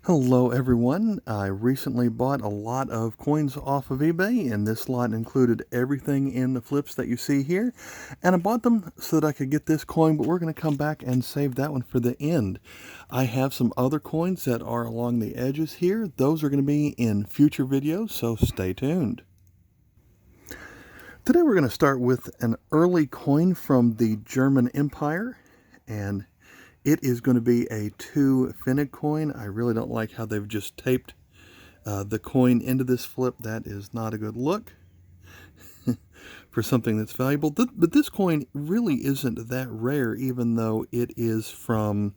Hello everyone. I recently bought a lot of coins off of eBay, and this lot included everything in the flips that you see here. And I bought them so that I could get this coin, but we're going to come back and save that one for the end. I have some other coins that are along the edges here. Those are going to be in future videos, so stay tuned. Today we're going to start with an early coin from the German Empire, and it is going to be a 2 Pfennig coin. I really don't like how they've just taped the coin into this flip. That is not a good look for something that's valuable. But this coin really isn't that rare, even though it is from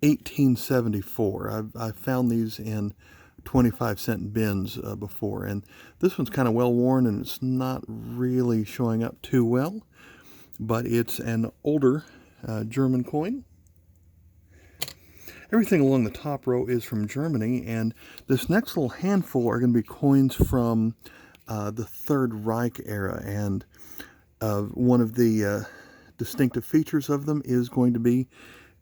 1874. I've found these in 25-cent bins before, and this one's kind of well worn and it's not really showing up too well, but it's an older German coin. Everything along the top row is from Germany, and this next little handful are going to be coins from the Third Reich era, and one of the distinctive features of them is going to be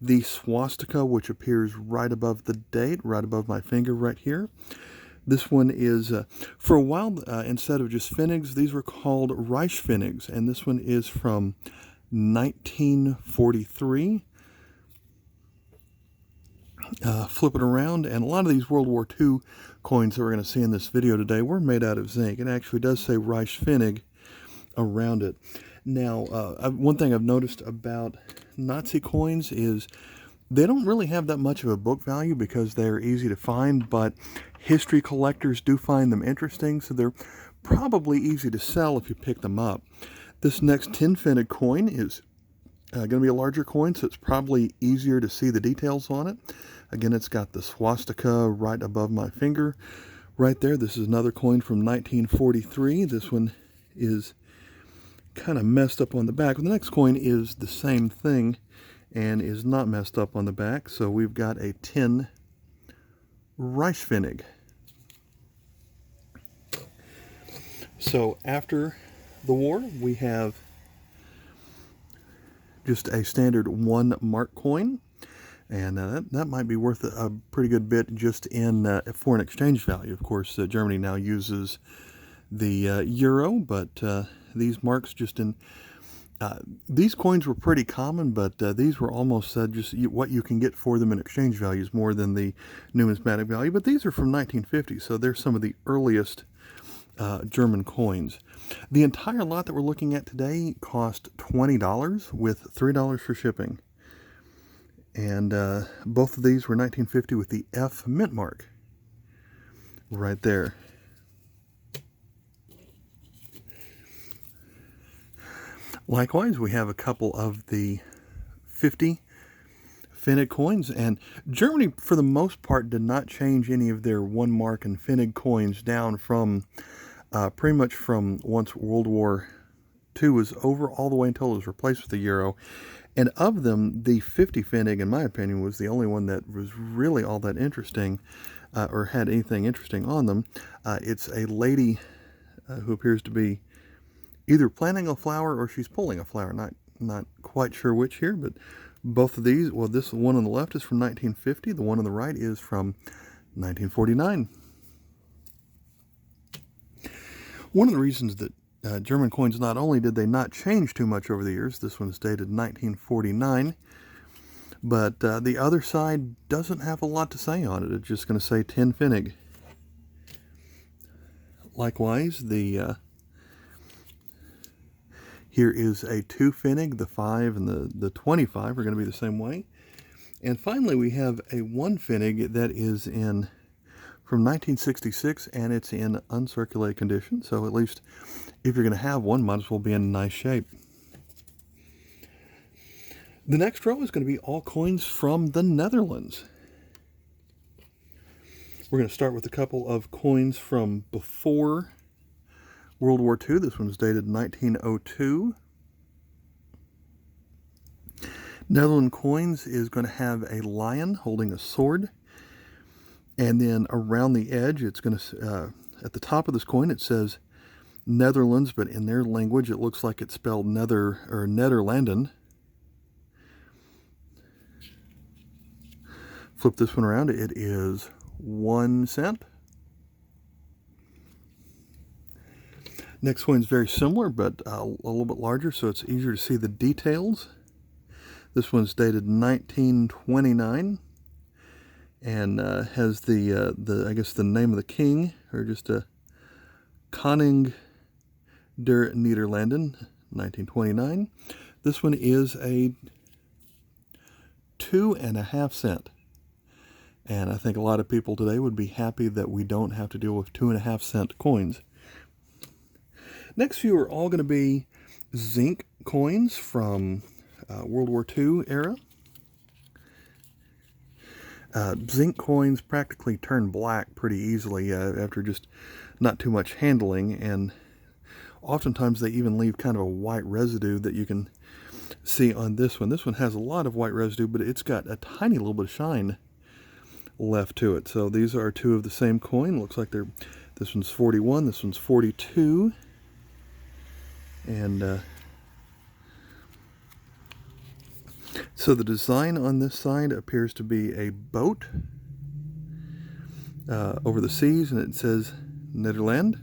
the swastika, which appears right above the date, right above my finger right here. This one is, for a while, instead of just Pfennigs, these were called Reich Pfennigs, and this one is from 1943. Flip it around, and a lot of these World War II coins that we're going to see in this video today were made out of zinc. It actually does say Reich Pfennig around it. Now, one thing I've noticed about Nazi coins is they don't really have that much of a book value because they're easy to find, but history collectors do find them interesting, so they're probably easy to sell if you pick them up. This next 10 Pfennig coin is going to be a larger coin, so it's probably easier to see the details on it. Again, it's got the swastika right above my finger right there. This is another coin from 1943. This one is kind of messed up on the back. The next coin is the same thing and is not messed up on the back. So we've got a 10 Reich Pfennig. So after the war, we have just a standard 1 mark coin, and that might be worth a pretty good bit just in foreign exchange value. Of course, Germany now uses the euro, but these marks just in these coins were pretty common, but these were almost just what you can get for them in exchange values more than the numismatic value. But these are from 1950, so they're some of the earliest German coins. The entire lot that we're looking at today cost $20 with $3 for shipping. And both of these were 1950 with the F mint mark right there. Likewise, we have a couple of the 50 Pfennig coins, and Germany, for the most part, did not change any of their 1 mark and Pfennig coins down from pretty much from once World War II was over all the way until it was replaced with the euro. And of them, the 50 Pfennig, in my opinion, was the only one that was really all that interesting or had anything interesting on them. It's a lady who appears to be either planting a flower or she's pulling a flower. Not quite sure which here, but both of these, well, this one on the left is from 1950. The one on the right is from 1949. One of the reasons that German coins, not only did they not change too much over the years, this one's dated 1949, but the other side doesn't have a lot to say on it. It's just going to say 10 Pfennig. Likewise, here is a 2 Pfennig, the 5 and the 25 are going to be the same way. And finally, we have a 1 Pfennig that is from 1966, and it's in uncirculated condition, so at least if you're going to have one, might as well be in nice shape. The next row is going to be all coins from the Netherlands. We're going to start with a couple of coins from before World War II. This one's dated 1902. Netherlands coins is going to have a lion holding a sword. And then around the edge, it's going to, at the top of this coin, it says Netherlands, but in their language, it looks like it's spelled Nederlanden. Flip this one around, it is 1 cent. Next coin's very similar, but a little bit larger, so it's easier to see the details. This one's dated 1929 and has I guess the name of the king, or just a Koning der Nederlanden, 1929. This one is a 2.5 cent. And I think a lot of people today would be happy that we don't have to deal with 2.5 cent coins. Next few are all going to be zinc coins from World War II era. Zinc coins practically turn black pretty easily after just not too much handling, and oftentimes they even leave kind of a white residue that you can see on this one. This one has a lot of white residue, but it's got a tiny little bit of shine left to it. So these are two of the same coin. Looks like this one's 41, this one's 42. And so the design on this side appears to be a boat over the seas, and it says Nederland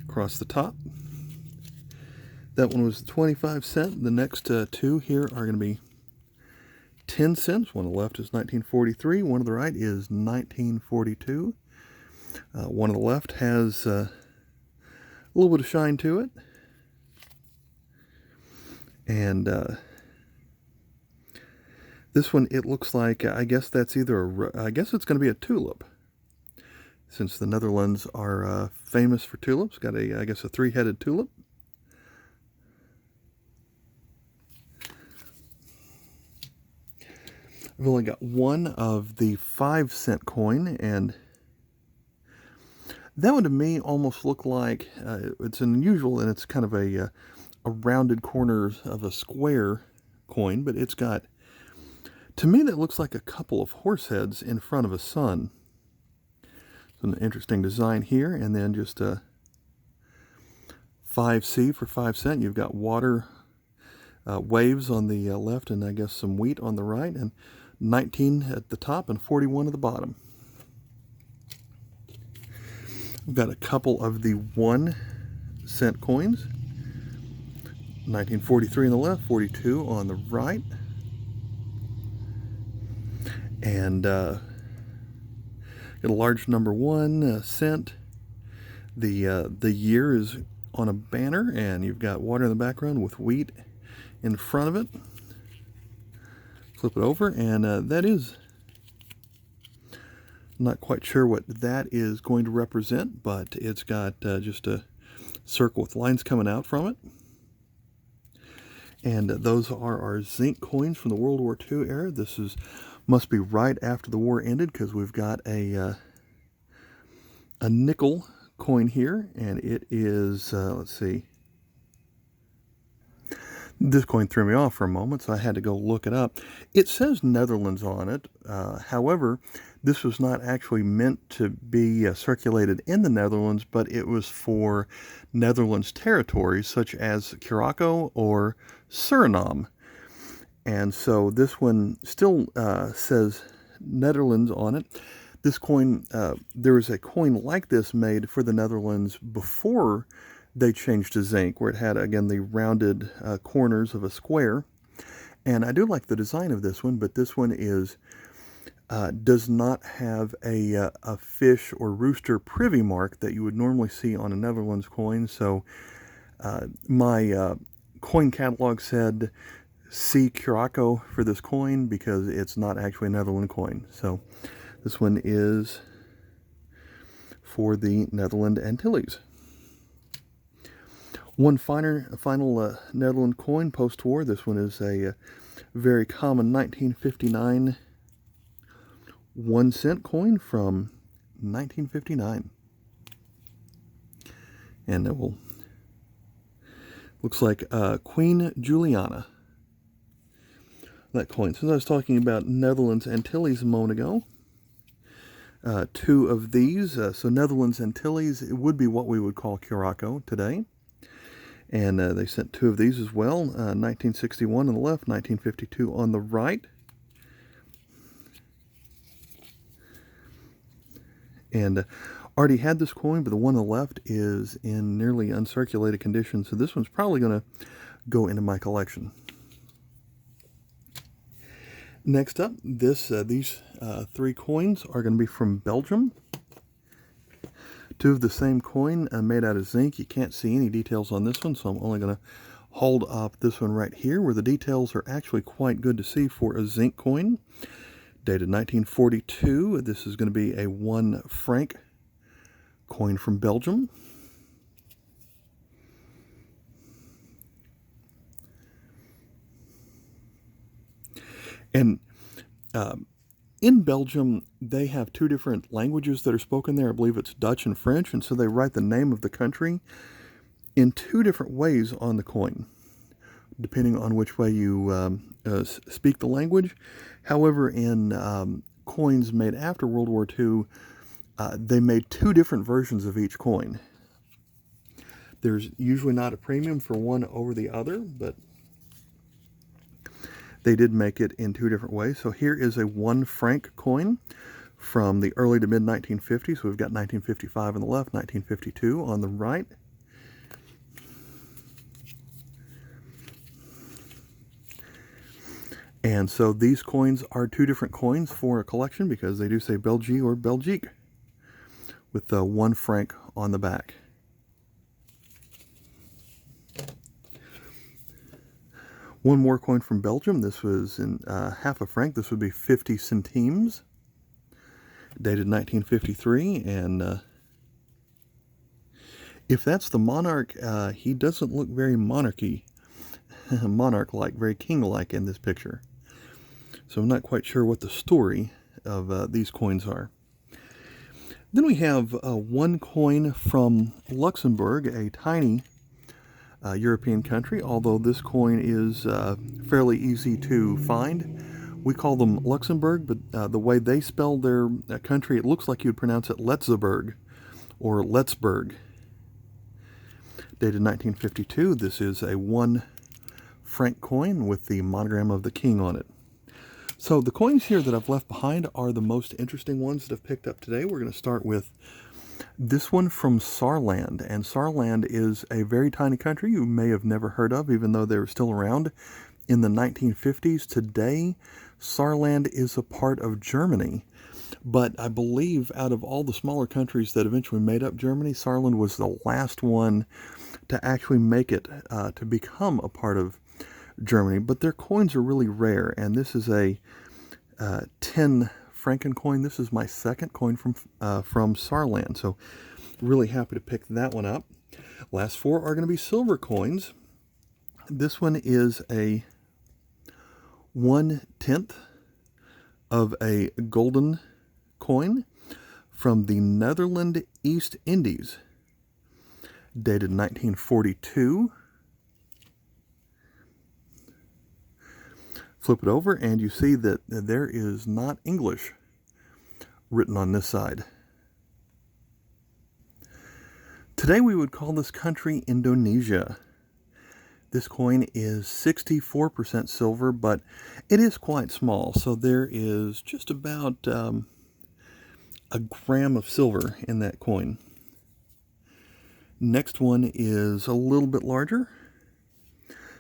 across the top. That one was 25 cents. The next two here are going to be 10 cents. One on the left is 1943. One on the right is 1942. One on the left has a little bit of shine to it. And this one, it looks like, I guess that's either I guess it's going to be a tulip, since the Netherlands are famous for tulips. Got I guess a 3-headed tulip. I've only got one of the 5-cent coin, and that one to me almost looked like it's unusual, and it's kind of a rounded corner of a square coin, but it's got, to me, that looks like a couple of horse heads in front of a sun. It's an interesting design here, and then just a 5C for 5 cents. You've got water waves on the left, and I guess some wheat on the right, and 19 at the top and 41 at the bottom. We've got a couple of the 1-cent coins. 1943 on the left, 42 on the right. And got a large number 1 cent. The year is on a banner, and you've got water in the background with wheat in front of it. Flip it over, and that is, I'm not quite sure what that is going to represent, but it's got just a circle with lines coming out from it. And those are our zinc coins from the World War II era. This must be right after the war ended, because we've got a nickel coin here, and it is, let's see. This coin threw me off for a moment, so I had to go look it up. It says Netherlands on it. However, this was not actually meant to be circulated in the Netherlands, but it was for Netherlands territories such as Curaçao or Suriname. And so this one still says Netherlands on it. This coin, there was a coin like this made for the Netherlands before they changed to zinc, where it had, again, the rounded corners of a square. And I do like the design of this one, but this one does not have a fish or rooster privy mark that you would normally see on a Netherlands coin. So my coin catalog said see Curaçao for this coin, because it's not actually a Netherlands coin. So this one is for the Netherlands Antilles. One final Netherlands coin post-war. This one is a very common 1959 1-cent coin from 1959. And it looks like Queen Juliana. That coin. Since I was talking about Netherlands Antilles a moment ago, two of these. So Netherlands Antilles, it would be what we would call Curaçao today. And they sent two of these as well, 1961 on the left, 1952 on the right. And already had this coin, but the one on the left is in nearly uncirculated condition, so this one's probably going to go into my collection. Next up, these three coins are going to be from Belgium. Two of the same coin made out of zinc. You can't see any details on this one, so I'm only going to hold up this one right here, where the details are actually quite good to see for a zinc coin. Dated 1942. This is going to be a 1 franc coin from Belgium. And in Belgium, they have two different languages that are spoken there. I believe it's Dutch and French, and so they write the name of the country in two different ways on the coin, depending on which way you speak the language. However, in coins made after World War II, they made two different versions of each coin. There's usually not a premium for one over the other, but they did make it in two different ways. So here is a 1 franc coin from the early to mid 1950s. So we've got 1955 on the left, 1952 on the right. And so these coins are two different coins for a collection because they do say Belgique or Belgique with the 1 franc on the back. One more coin from Belgium. This was in half a franc. This would be 50 centimes, dated 1953. And if that's the monarch, he doesn't look very monarch-like, very king-like in this picture. So I'm not quite sure what the story of these coins are. Then we have one coin from Luxembourg, a tiny European country, although this coin is fairly easy to find. We call them Luxembourg, but the way they spell their country, it looks like you'd pronounce it Letzeburg or Letzburg. Dated 1952. This is a 1 franc coin with the monogram of the king on it. So the coins here that I've left behind are the most interesting ones that I've picked up today. We're going to start with this one from Saarland, and Saarland is a very tiny country you may have never heard of, even though they were still around in the 1950s. Today, Saarland is a part of Germany, but I believe out of all the smaller countries that eventually made up Germany, Saarland was the last one to actually make it to become a part of Germany. But their coins are really rare, and this is a 10 Franken coin. This is my second coin from Saarland, so really happy to pick that one up. Last four are going to be silver coins. This one is a 1/10 of a golden coin from the Netherlands East Indies, dated 1942. Flip it over and you see that there is not English written on this side. Today we would call this country Indonesia. This coin is 64% silver, but it is quite small, so there is just about a gram of silver in that coin. Next one is a little bit larger.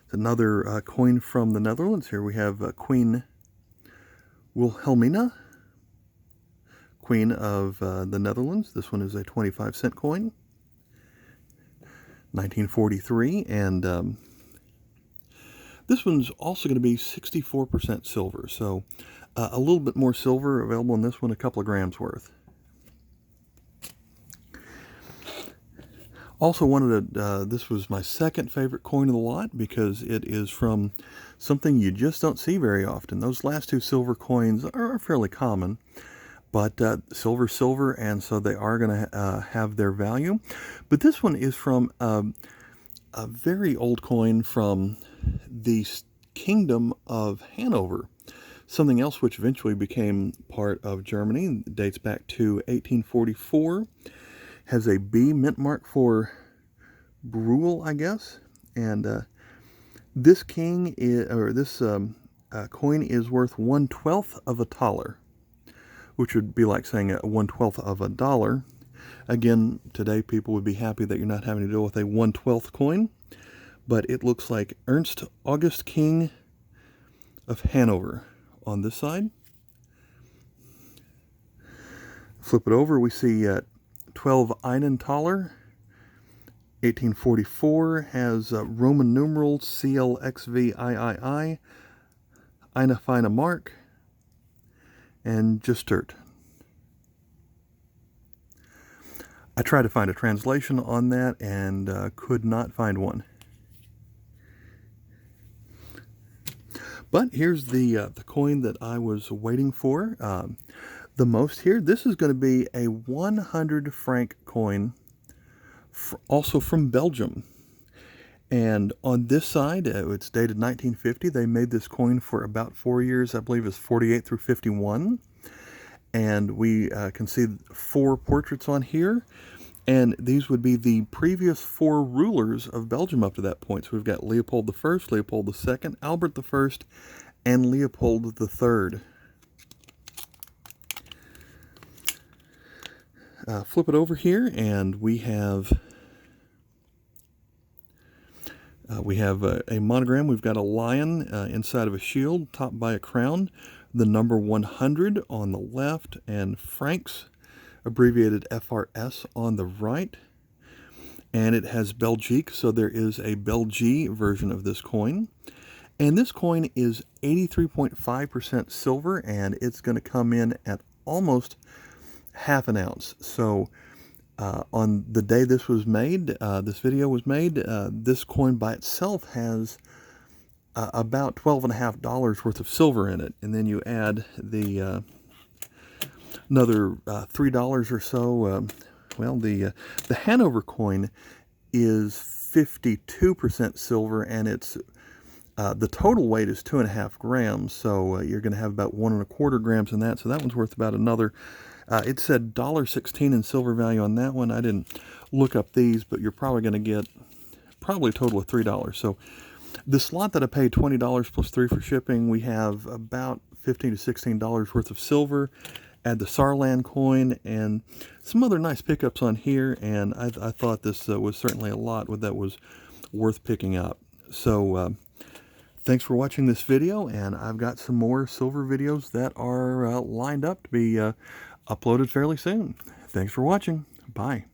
It's another coin from the Netherlands. Here we have Queen Wilhelmina, Queen of the Netherlands. This one is a 25-cent coin, 1943, and this one's also going to be 64% silver, so a little bit more silver available in this one, a couple of grams worth. Also wanted to, this was my second favorite coin of the lot because it is from something you just don't see very often. Those last two silver coins are fairly common, but silver's silver, and so they are going to have their value. But this one is from a very old coin from the Kingdom of Hanover, something else which eventually became part of Germany. It dates back to 1844. Has a B mint mark for Brule, I guess, and this king is, or this coin is worth 1/12 of a thaler, which would be like saying 1/12 of a dollar. Again, today people would be happy that you're not having to deal with a 1/12 coin, but it looks like Ernst August King of Hanover on this side. Flip it over, we see 12 Einenthaler, 1844, has Roman numerals CLXVIII, Eine feine Mark, and Gestert. I tried to find a translation on that and could not find one. But here's the coin that I was waiting for the most here. This is going to be a 100 franc coin, also from Belgium. And on this side, it's dated 1950. They made this coin for about 4 years. I believe it's 48 through 51. And we can see 4 portraits on here. And these would be the previous 4 rulers of Belgium up to that point. So we've got Leopold I, Leopold II, Albert I, and Leopold III. Flip it over here, and we have a monogram. We've got a lion inside of a shield, topped by a crown. The number 100 on the left, and francs, abbreviated FRS, on the right. And it has Belgique, so there is a Belgie version of this coin. And this coin is 83.5% silver, and it's going to come in at almost half an ounce. So on the day this was made, this video was made, this coin by itself has about $12.50 worth of silver in it. And then you add the another $3 or so. Well, the Hanover coin is 52% silver, and it's the total weight is 2.5 grams. So you're going to have about 1.25 grams in that. So that one's worth about another. It said $1.16 in silver value on that one. I didn't look up these, but you're probably going to get probably a total of $3. So this lot that I paid $20 plus $3 for shipping, we have about $15 to $16 worth of silver. Add the Saarland coin and some other nice pickups on here, and I thought this was certainly a lot that was worth picking up. So thanks for watching this video, and I've got some more silver videos that are lined up to be uploaded fairly soon. Thanks for watching. Bye.